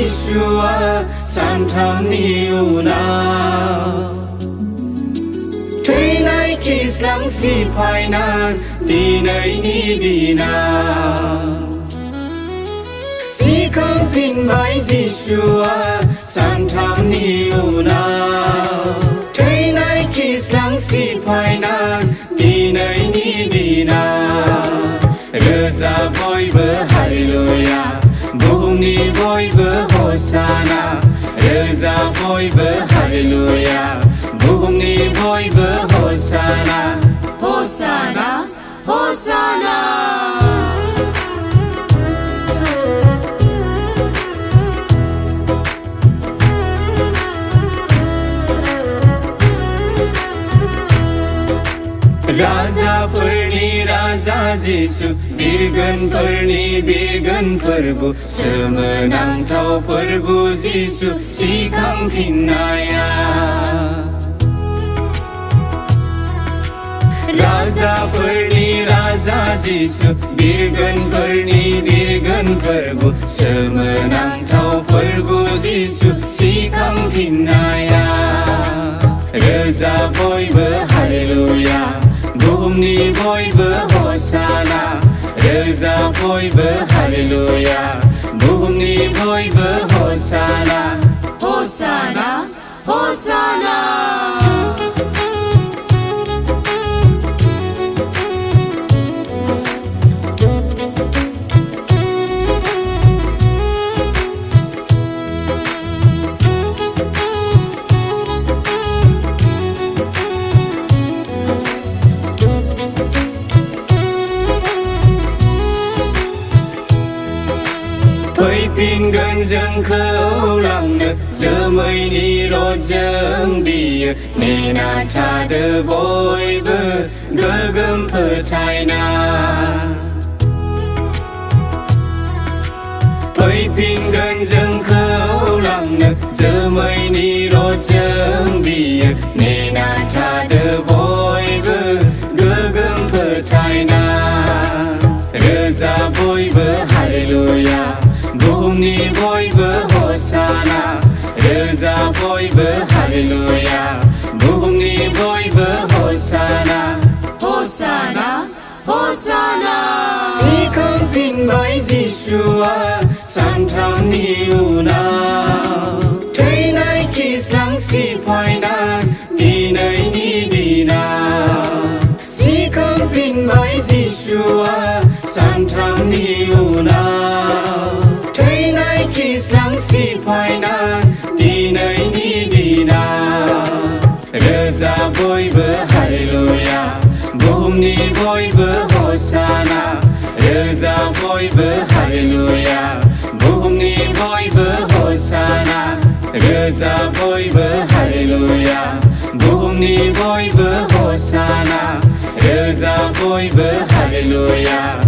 Yeshua Santamni una Thầy nay kis lang si phai na Đi nay ni đi na Si khang pin mai Yeshua Santamni una Thầy nay kis lang si phai na Đi nay ni đi na Reza boy be hallelujah Buhumni boy be Hosanna Reza boy be hallelujah Buhumni boy be Hosanna Hosanna Hosanna Raja Perni Raja Yesus Birgan Perni Birgan Perbu Semenantau Perbu Yesus Sikang Pinaya Raja Perni Raja Yesus Birgan Perni Birgan Perbu Semenantau Perbu Yesus Sikang Pinaya Reza boy be hallelujah Buhumni boy be Hosanna Reza boy be hallelujah Buhumni boy be Hosanna Hosanna Hosanna Pin gần dâng khâu lòng nực giờ mới đi rồi dâng đi nè na tha đơ bôi bơ gơ gâm phơ chai na Pin gần dâng khâu lòng nực giờ mới đi rồi dâng đi nè na tha đơ bôi bơ gơ gâm phơ chai na Reza bôi bơ hallelujah Buhumni boy be Hosanna Reza boy be hallelujah Buhumni boy be Hosanna Hosanna Hosanna Si khang pin mai Yeshua Santamni una Thầy nay kis lang si phai na Đi nay ni đi na Si khang pin mai Yeshua Santamni una Kis lang si phai na Đi nay ni đi na Reza boy be hallelujah Buhumni boy be Hosanna Reza boy be hallelujah Buhumni boy be Hosanna Reza boy be hallelujah Buhumni boy be Hosanna Reza boy be hallelujah